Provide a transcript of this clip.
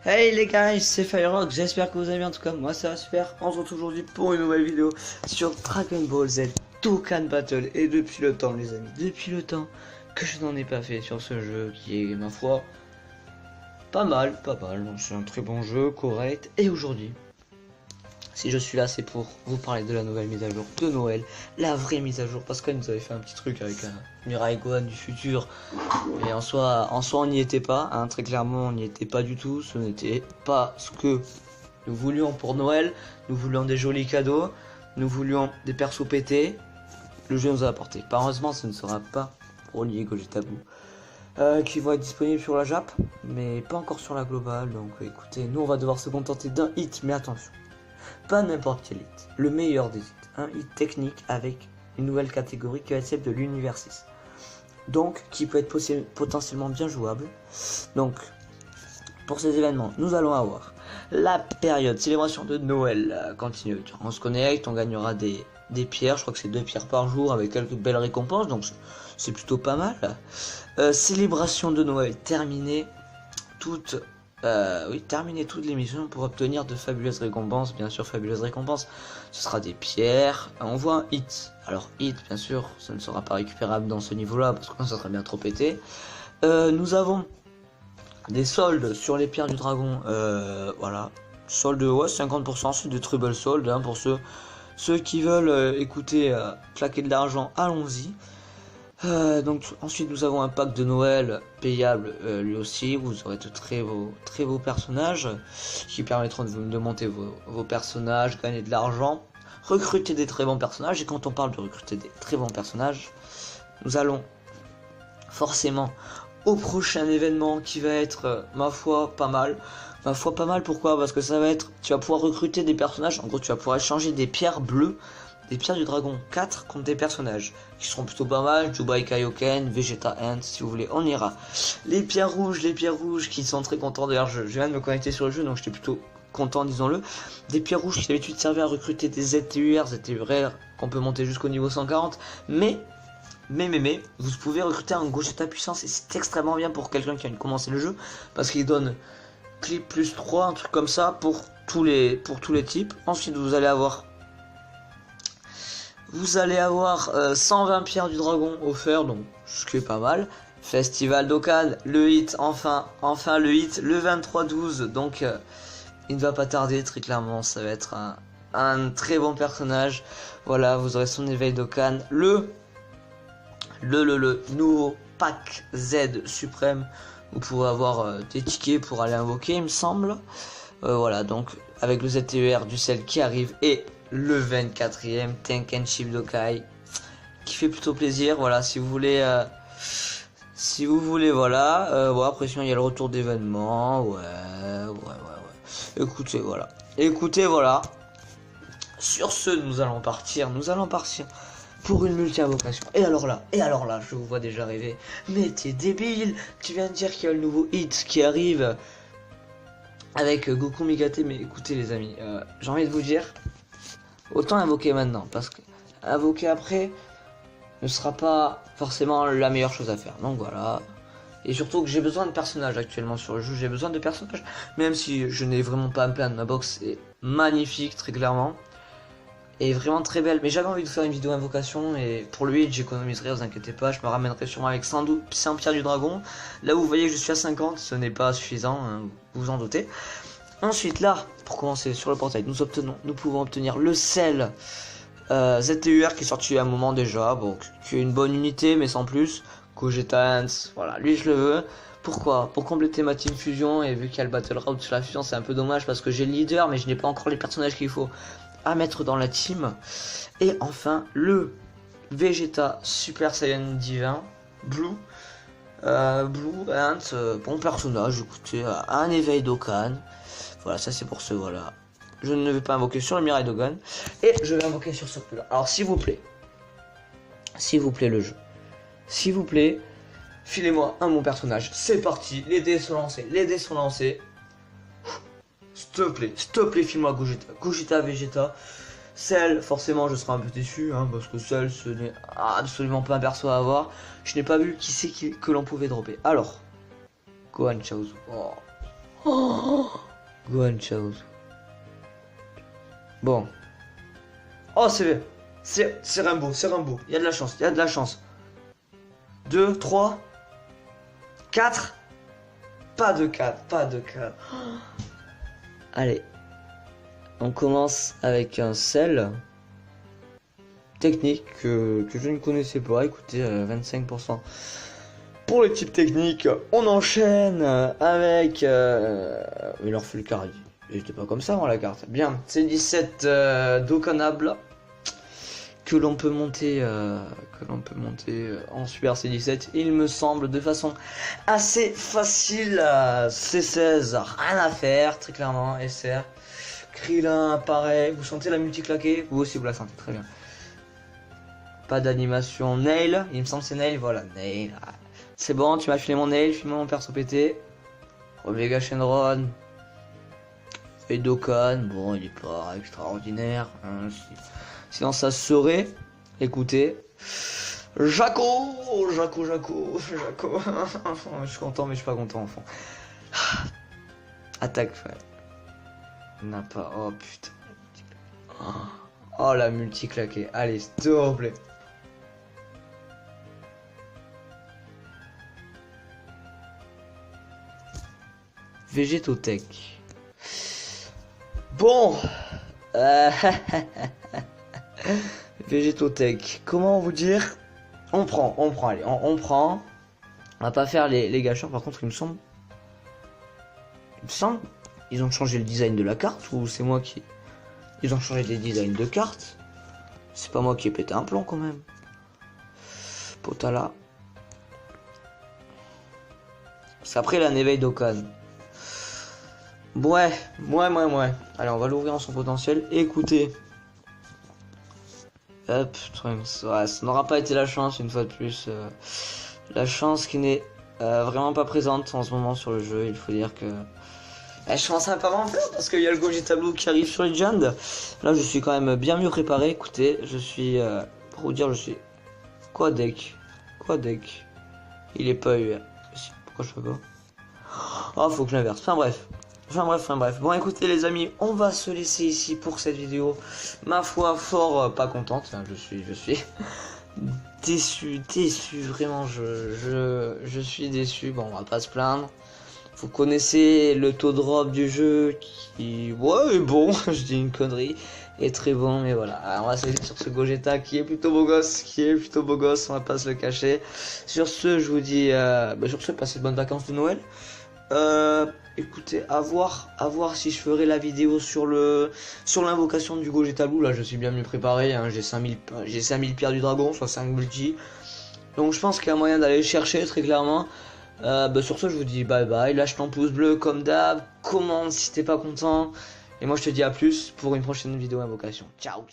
Hey les gars, c'est Firerock, j'espère que vous allez bien. En tout cas moi ça va super. On se retrouve aujourd'hui pour une nouvelle vidéo sur Dragon Ball Z Dokkan Battle. Et depuis le temps les amis, depuis le temps que je n'en ai pas fait sur ce jeu qui est ma foi pas mal, donc c'est un très bon jeu, correct. Et aujourd'hui, si je suis là, c'est pour vous parler de la nouvelle mise à jour de Noël, la vraie mise à jour, parce que nous avait fait un petit truc avec un Mirai Gohan du futur, mais en soi on n'y était pas, hein, très clairement on n'y était pas du tout, ce n'était pas ce que nous voulions pour Noël. Nous voulions des jolis cadeaux, nous voulions des persos pétés, le jeu nous a apporté. Heureusement ce ne sera pas pour Olivier Gogeta Blue, qui vont être disponibles sur la Jap, mais pas encore sur la globale, donc écoutez, nous on va devoir se contenter d'un hit, mais attention. Pas n'importe quel hit, le meilleur des hits, un hit technique avec une nouvelle catégorie qui va être celle de l'univers 6. Donc, qui peut être potentiellement bien jouable. Donc, pour ces événements, nous allons avoir la période célébration de Noël continue. On se connecte, on gagnera des pierres, je crois que c'est 2 pierres par jour avec quelques belles récompenses, donc c'est plutôt pas mal. Célébration de Noël terminée, terminer toutes les missions pour obtenir de fabuleuses récompenses. Bien sûr, fabuleuses récompenses, ce sera des pierres. On voit un hit. Alors hit, bien sûr, ça ne sera pas récupérable dans ce niveau-là parce que ça serait bien trop pété. Nous avons des soldes sur les pierres du dragon. Voilà, soldes, ouais, 50%, c'est des très belles soldes, hein, pour ceux qui veulent écouter, claquer de l'argent, allons-y. Donc ensuite nous avons un pack de Noël payable, lui aussi. Vous aurez de très beaux personnages qui permettront de monter vos personnages, gagner de l'argent, recruter des très bons personnages. Et quand on parle de recruter des très bons personnages, nous allons forcément au prochain événement qui va être, ma foi pas mal. Pourquoi? Parce que ça va être, tu vas pouvoir recruter des personnages. En gros, tu vas pouvoir échanger des pierres bleues, des pierres du dragon 4 contre des personnages qui seront plutôt pas mal. Jubai Kaioken, Vegeta Ant, si vous voulez, on ira. Les pierres rouges qui sont très contents. D'ailleurs, je viens de me connecter sur le jeu, donc j'étais plutôt content, disons-le. Des pierres rouges qui d'habitude servaient à recruter des ZTUR qu'on peut monter jusqu'au niveau 140. Mais, vous pouvez recruter un Gogeta puissance et c'est extrêmement bien pour quelqu'un qui vient de commencer le jeu parce qu'il donne clip plus 3, un truc comme ça pour tous les types. Ensuite, vous allez avoir 120 pierres du dragon offertes, donc ce qui est pas mal. Festival Dokkan, le hit, enfin le hit, le 23/12, donc il ne va pas tarder, très clairement, ça va être un très bon personnage. Voilà, vous aurez son éveil Dokkan, le nouveau pack Z suprême. Vous pourrez avoir des tickets pour aller invoquer, il me semble. Voilà, donc avec le ZTUR du Cell qui arrive et le 24e Tenkenship Dokai qui fait plutôt plaisir. Voilà, si vous voulez voilà. Bon, après sinon il y a le retour d'événements. Ouais. Écoutez voilà, sur ce nous allons partir pour une multi-invocation. Et alors là, je vous vois déjà rêver. Mais t'es débile, tu viens de dire qu'il y a le nouveau hit qui arrive avec Goku Migate. Mais écoutez les amis, j'ai envie de vous dire, autant invoquer maintenant, parce que invoquer après ne sera pas forcément la meilleure chose à faire. Donc voilà. Et surtout que j'ai besoin de personnages actuellement sur le jeu, j'ai besoin de personnages. Même si je n'ai vraiment pas à me plaindre, ma box est magnifique, très clairement. Et vraiment très belle. Mais j'avais envie de faire une vidéo invocation, et pour lui j'économiserai, vous inquiétez pas, je me ramènerai sûrement avec 100 pierres du dragon. Là où vous voyez que je suis à 50, ce n'est pas suffisant, hein, vous vous en doutez. Ensuite là, pour commencer sur le portail, nous pouvons obtenir le Cell ZTUR qui est sorti à un moment déjà, bon, qui est une bonne unité mais sans plus. Gogeta Ant, voilà, lui je le veux. Pourquoi? Pour compléter ma team fusion, et vu qu'il y a le battle route sur la fusion, c'est un peu dommage parce que j'ai le leader mais je n'ai pas encore les personnages qu'il faut à mettre dans la team. Et enfin le Vegeta Super Saiyan Divin Blue Ant, bon personnage, écoutez, un éveil Dokkan. Voilà, ça c'est pour ce, voilà. Je ne vais pas invoquer sur le Mirai Dokkan et je vais invoquer sur ce là. Alors s'il vous plaît le jeu, s'il vous plaît, filez-moi un bon personnage. C'est parti, les dés sont lancés. S'il te plaît, file-moi Gogeta, Vegeta. Cell, forcément je serai un peu déçu, hein, parce que Cell ce n'est absolument pas un perso à avoir. Je n'ai pas vu qui c'est que l'on pouvait dropper. Alors, Gohan Chaozu. Oh, Oh, Gohan Chaos. Bon. Oh, c'est Rainbow, c'est Rainbow. Il y a de la chance, il y a de la chance. 2, 3, 4. Pas de 4, pas de 4. Allez. On commence avec un sel technique que je ne connaissais pas. Écoutez, 25%. Pour les types techniques, on enchaîne avec... il leur fait le carré. Il était pas comme ça dans la carte. Bien, c'est 17 Dokkanable que l'on peut monter en Super C17. Il me semble de façon assez facile. C16, rien à faire, très clairement. SR. Krillin, pareil. Vous sentez la multi claquée? Vous aussi, vous la sentez très bien. Pas d'animation. Nail, il me semble c'est Nail. Voilà, Nail. C'est bon, tu m'as filé mon Nail, file-moi mon perso pété. Omega Shenron. Et Dokkan, bon, il est pas extraordinaire. Hein, sinon, ça serait. Écoutez. Jaco. Je suis content, mais je suis pas content, enfant. Attaque, ouais. N'a pas. Oh putain. Oh la multi claquée. Allez, s'il te plaît. Végétotech. Bon. Végétotech. Comment vous dire? On prend, allez, on prend. On va pas faire les gâcheurs, par contre, il me semble. Ils ont changé le design de la carte ou c'est moi qui... Ils ont changé les designs de cartes. C'est pas moi qui ai pété un plomb quand même. Potala. C'est après la Néveille Dokkan. Ouais. Allez, on va l'ouvrir en son potentiel. Écoutez. Hop, ça n'aura pas été la chance une fois de plus. La chance qui n'est vraiment pas présente en ce moment sur le jeu. Il faut dire que... je commence à pas m'en faire parce qu'il y a le Gogeta Blue qui arrive sur Legend. Là, je suis quand même bien mieux préparé. Écoutez, je suis... pour vous dire, je suis... Quoi deck. Il est pas eu. Pourquoi je fais pas? Oh, faut que je l'inverse. Enfin bref. Bon, écoutez les amis, on va se laisser ici pour cette vidéo. Ma foi, fort pas contente. Enfin, je suis déçu. Vraiment, je suis déçu. Bon, on va pas se plaindre. Vous connaissez le taux drop du jeu qui... Ouais, bon, je dis une connerie. Est très bon, mais voilà. Alors, on va se laisser sur ce Gogeta qui est plutôt beau gosse. On va pas se le cacher. Sur ce, je vous dis... passez de bonnes vacances de Noël. Écoutez, à voir si je ferai la vidéo sur l'invocation du Gogeta Blue. Là, je suis bien mieux préparé. Hein. J'ai 5000 pierres du dragon, soit 5 multi. Donc, je pense qu'il y a moyen d'aller le chercher, très clairement. Sur ce, je vous dis bye bye. Lâche ton pouce bleu comme d'hab. Commente si t'es pas content. Et moi, je te dis à plus pour une prochaine vidéo invocation. Ciao.